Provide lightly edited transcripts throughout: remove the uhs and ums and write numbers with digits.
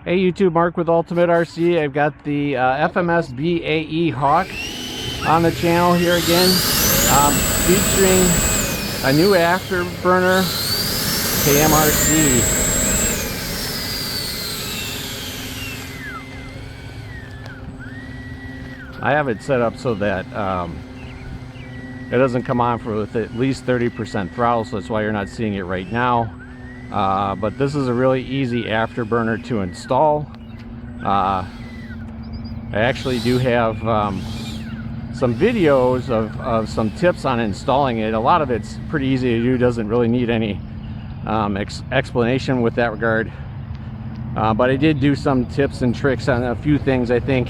Hey YouTube, Mark with Ultimate RC. I've got the FMS BAE Hawk on the channel here again, featuring a new Afterburner KMRC. I have it set up so that it doesn't come on with at least 30% throttle, so that's why you're not seeing it right now. But this is a really easy afterburner to install. I actually do have some videos of some tips on installing it. A lot of it's pretty easy to do, doesn't really need any explanation with that regard. But I did do some tips and tricks on a few things I think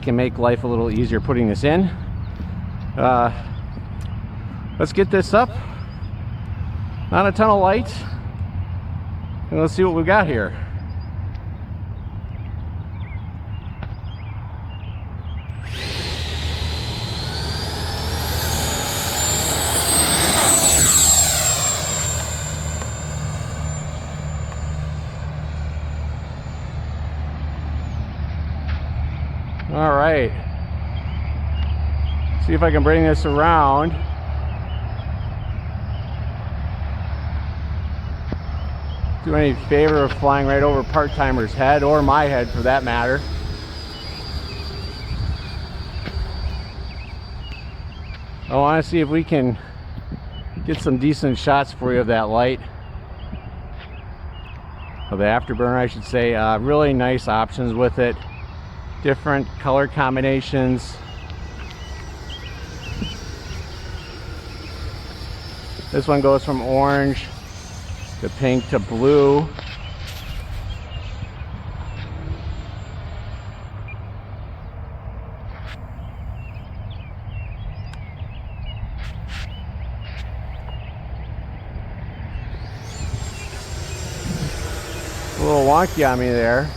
can make life a little easier putting this in. Let's get this up. Not a ton of light. And let's see what we've got here. All right. See if I can bring this around. Do any favor of flying right over part-timer's head, or my head for that matter. I want to see if we can get some decent shots for you of that light, of the afterburner I should say. Really nice options with it, different color combinations. This one goes from orange to pink to blue. A little wonky on me there.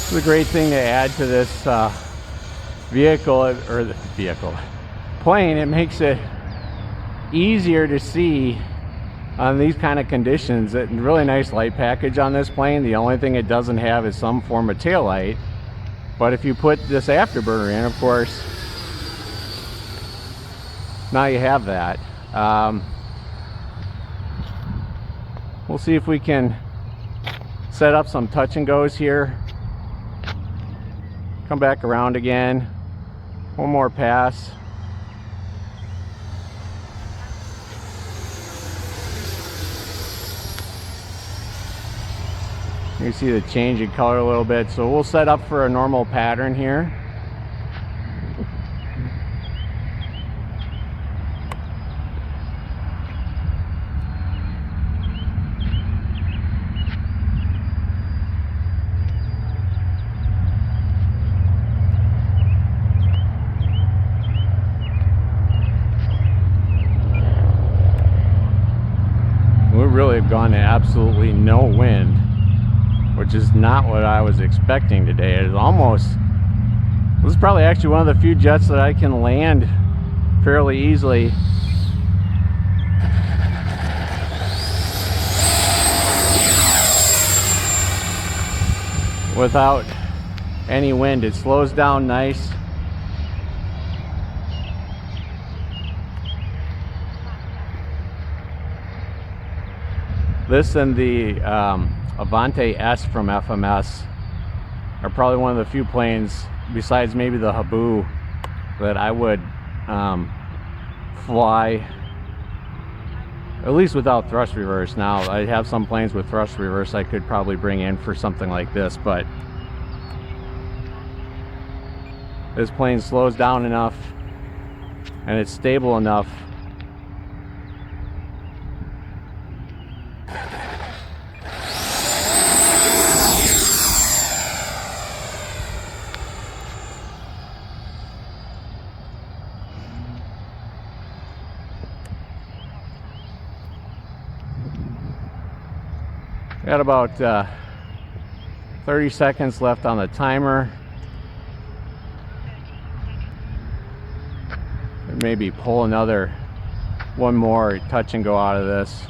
This is a great thing to add to this plane. It makes it easier to see on these kind of conditions. It's a really nice light package on this plane. The only thing it doesn't have is some form of tail light. But if you put this afterburner in, of course, now you have that. We'll see if we can set up some touch and goes here. Come back around again. One more pass. You see the change in color a little bit. So we'll set up for a normal pattern here. We really have gone to absolutely no wind, which is not what I was expecting today. It is almost, this is probably actually one of the few jets that I can land fairly easily. Without any wind. It slows down nice. This and the Avante S from FMS are probably one of the few planes, besides maybe the Habu, that I would fly, at least without thrust reverse. Now I have some planes with thrust reverse I could probably bring in for something like this, but this plane slows down enough and it's stable enough. Got about 30 seconds left on the timer. Maybe pull another one more touch and go out of this.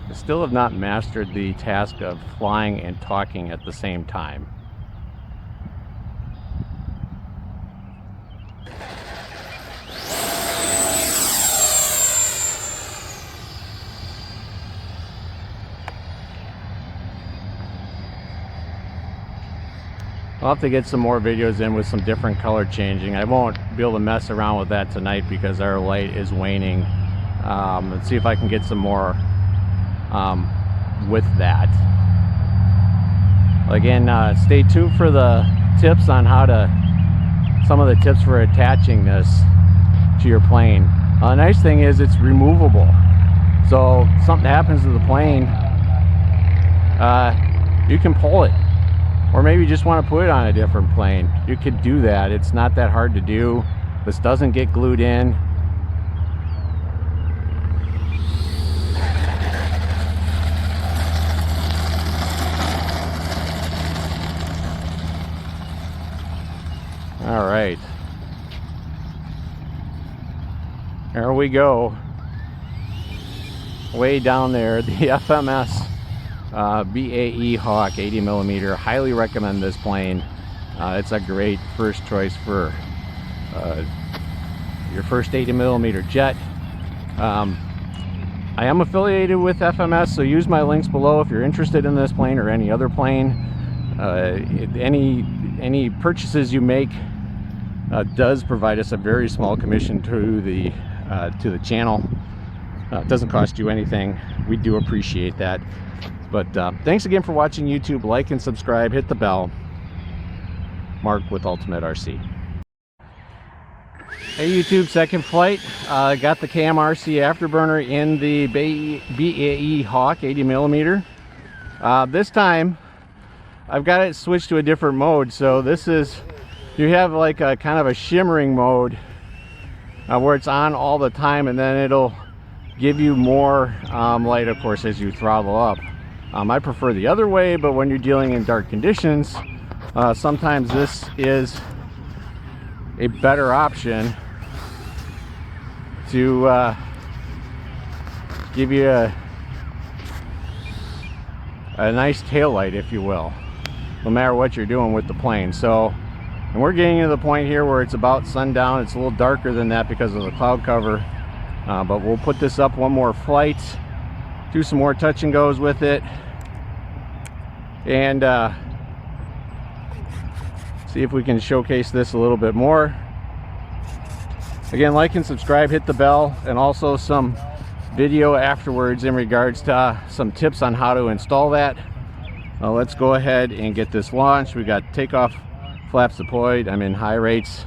I still have not mastered the task of flying and talking at the same time. I'll have to get some more videos in with some different color changing. I won't be able to mess around with that tonight because our light is waning. Let's see if I can get some more with that. Again, stay tuned for the tips on how to, some of the tips for attaching this to your plane. The nice thing is it's removable. So if something happens to the plane, you can pull it. Or maybe you just want to put it on a different plane. You could do that. It's not that hard to do. This doesn't get glued in. All right. There we go. Way down there, the FMS BAE Hawk 80mm. Highly recommend this plane. It's a great first choice for your first 80mm jet. I am affiliated with FMS, so use my links below if you're interested in this plane or any other plane. Any purchases you make does provide us a very small commission to the channel. It doesn't cost you anything. We do appreciate that. But thanks again for watching YouTube. Like and subscribe. Hit the bell. Mark with Ultimate RC. Hey YouTube, second flight. Got the KMRC Afterburner in the BAE Hawk 80mm. This time I've got it switched to a different mode. So this is, you have like a kind of a shimmering mode where it's on all the time, and then it'll give you more light, of course, as you throttle up. I prefer the other way, but when you're dealing in dark conditions, sometimes this is a better option to give you a nice tail light, if you will, no matter what you're doing with the plane. So, and we're getting to the point here where it's about sundown. It's a little darker than that because of the cloud cover, but we'll put this up one more flight, do some more touch and goes with it, and see if we can showcase this a little bit more. Again, like and subscribe, hit the bell, and also some video afterwards in regards to some tips on how to install that. Let's go ahead and get this launched. We got takeoff flaps deployed. I'm in high rates.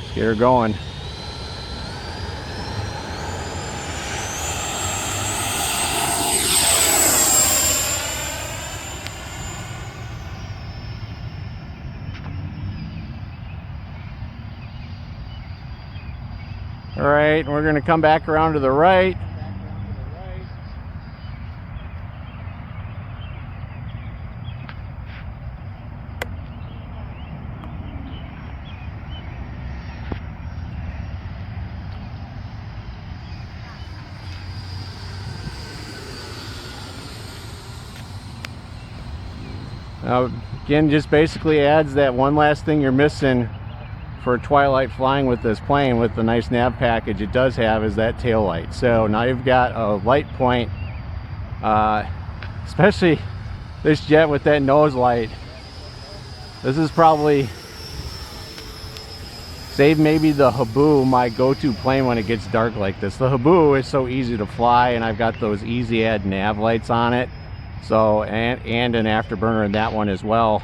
Let's get her going. All right, we're going to come back around to the right. Now, again, just basically adds that one last thing you're missing for twilight flying with this plane. With the nice nav package it does have is that tail light. So now you've got a light point, especially this jet with that nose light. This is probably, save maybe the Habu, my go-to plane when it gets dark like this. The Habu is so easy to fly, and I've got those easy add nav lights on it. So, and an afterburner in that one as well.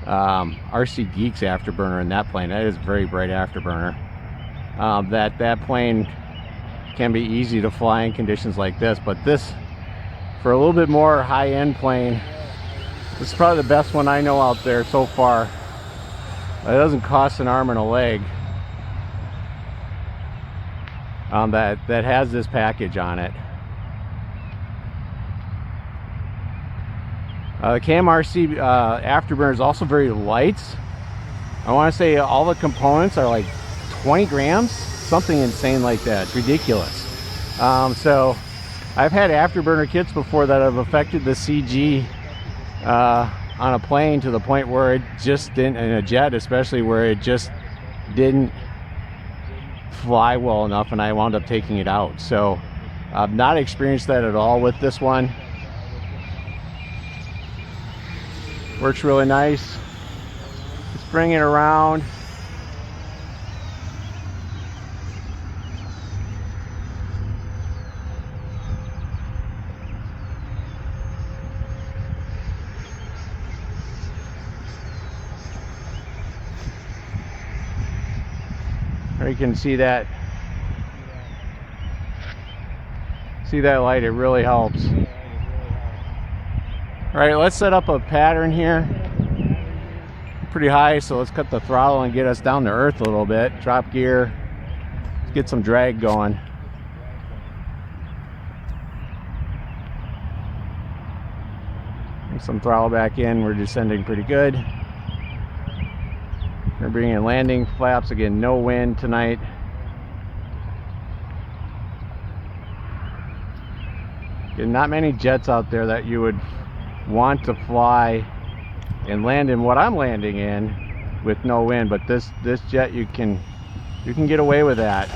RC Geeks afterburner in that plane. That is a very bright afterburner. That plane can be easy to fly in conditions like this, but this, for a little bit more high-end plane, this is probably the best one I know out there so far. It doesn't cost an arm and a leg. that has this package on it. The KMRC Afterburner is also very light. I want to say all the components are like 20 grams, something insane like that. It's ridiculous. So I've had Afterburner kits before that have affected the CG on a plane to the point where it just didn't, in a jet especially, where it just didn't fly well enough and I wound up taking it out. So I've not experienced that at all with this one. Works really nice. Let's bring it around. You can see that light, it really helps. All right, let's set up a pattern here. Pretty high, so let's cut the throttle and get us down to earth a little bit. Drop gear, let's get some drag going. Bring some throttle back in, we're descending pretty good. We're bringing in landing flaps. Again, no wind tonight. Again, not many jets out there that you would want to fly and land in what I'm landing in with no wind, but this jet you can get away with that.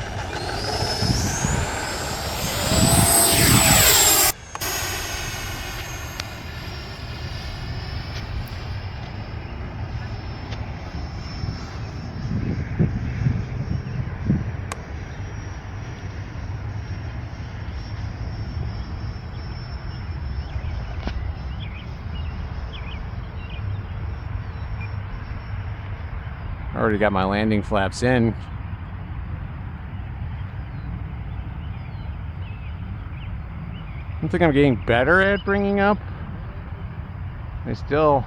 Already got my landing flaps in. I think I'm getting better at bringing up. I still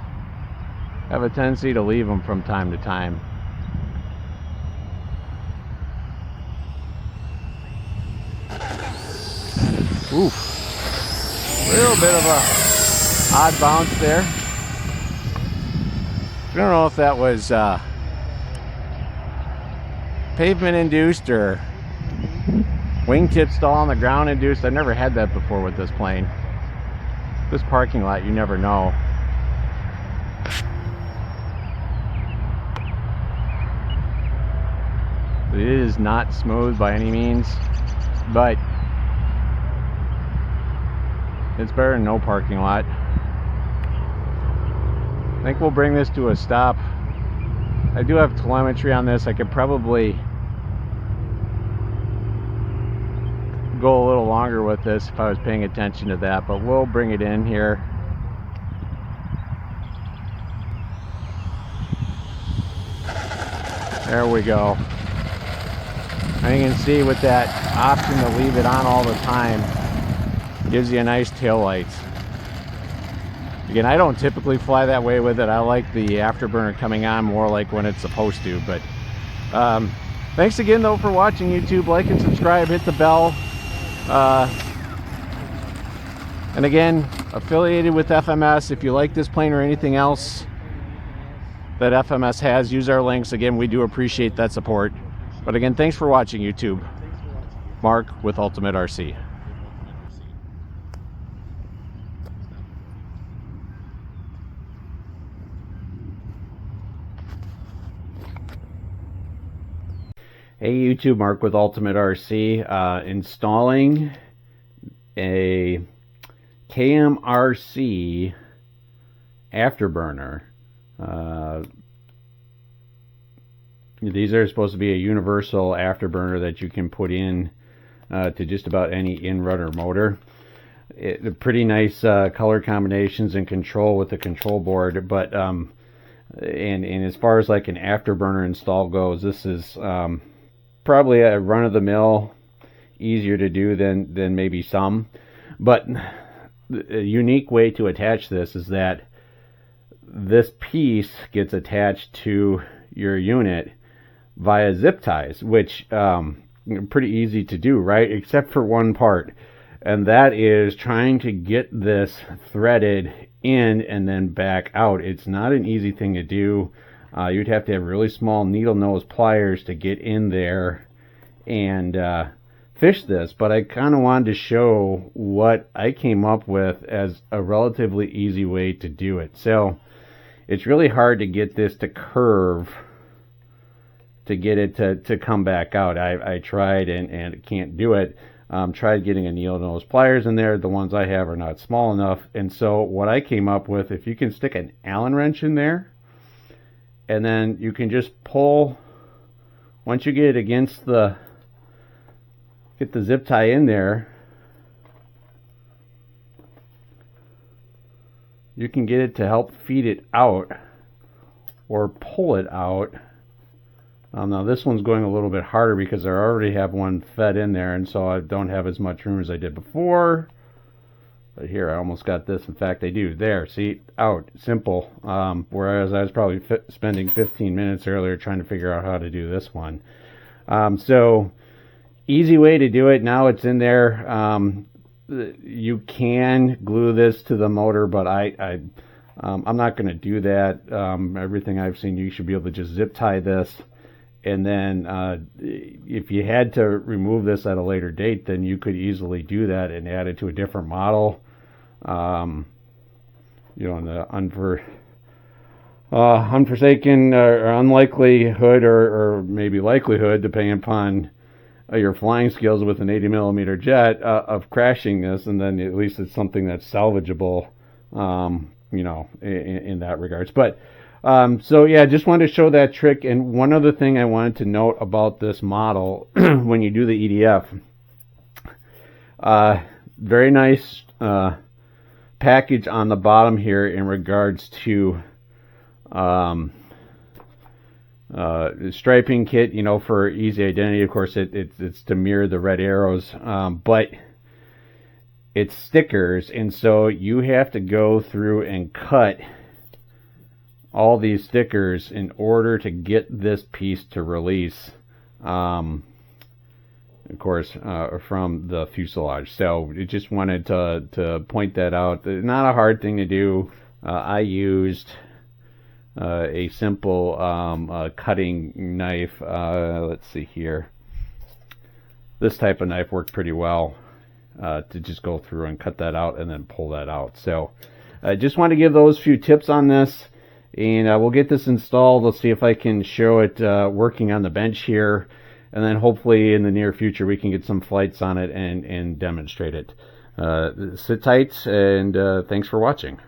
have a tendency to leave them from time to time. Oof. A little bit of a odd bounce there. I don't know if that was pavement induced or wingtip stall on the ground induced. I've never had that before with this plane. This parking lot, you never know. It is not smooth by any means, but it's better than no parking lot. I think we'll bring this to a stop. I do have telemetry on this. I could probably go a little longer with this if I was paying attention to that, but we'll bring it in here. There we go. And you can see with that option to leave it on all the time, it gives you a nice tail light. Again, I don't typically fly that way with it. I like the Afterburner coming on more like when it's supposed to. But thanks again though for watching YouTube. Like and subscribe, hit the bell. And again, affiliated with FMS. If you like this plane or anything else that FMS has, use our links. Again, we do appreciate that support. But again, thanks for watching YouTube. Mark with Ultimate RC. Hey YouTube, Mark with Ultimate RC, installing a KMRC Afterburner. These are supposed to be a universal afterburner that you can put in to just about any in-rudder motor. Pretty nice color combinations and control with the control board, but and as far as like an afterburner install goes, this is probably a run-of-the-mill, easier to do than maybe some. But a unique way to attach this is that this piece gets attached to your unit via zip ties, which pretty easy to do, right? Except for one part, and that is trying to get this threaded in and then back out. It's not an easy thing to do. You'd have to have really small needle nose pliers to get in there and fish this, but I kind of wanted to show what I came up with as a relatively easy way to do it. So it's really hard to get this to curve, to get it to come back out. I tried and can't do it. Tried getting a needle nose pliers in there. The ones I have are not small enough. And so what I came up with, if you can stick an Allen wrench in there, and then you can just pull, once you get it against get the zip tie in there, you can get it to help feed it out or pull it out. Now this one's going a little bit harder because I already have one fed in there, and so I don't have as much room as I did before. But here, I almost got this. In fact, I do. There, see, out, simple. Whereas I was probably spending 15 minutes earlier trying to figure out how to do this one. So, easy way to do it. Now it's in there. You can glue this to the motor, but I'm not going to do that. Everything I've seen, you should be able to just zip tie this. And then if you had to remove this at a later date, then you could easily do that and add it to a different model. You know, in the unforsaken or unlikelihood or maybe likelihood, depending upon your flying skills with an 80mm jet, of crashing this, and then at least it's something that's salvageable, you know, in that regards. But so yeah, just wanted to show that trick. And one other thing I wanted to note about this model, when you do the EDF, very nice package on the bottom here in regards to striping kit, you know, for easy identity. Of course, it's to mirror the red arrows, but it's stickers, and so you have to go through and cut all these stickers in order to get this piece to release, of course, from the fuselage. So I just wanted to point that out. Not a hard thing to do. I used a simple cutting knife. Let's see here. This type of knife worked pretty well to just go through and cut that out and then pull that out. So I just want to give those few tips on this. And we'll get this installed. Let's see if I can show it working on the bench here. And then hopefully in the near future we can get some flights on it and demonstrate it. Sit tight, and thanks for watching.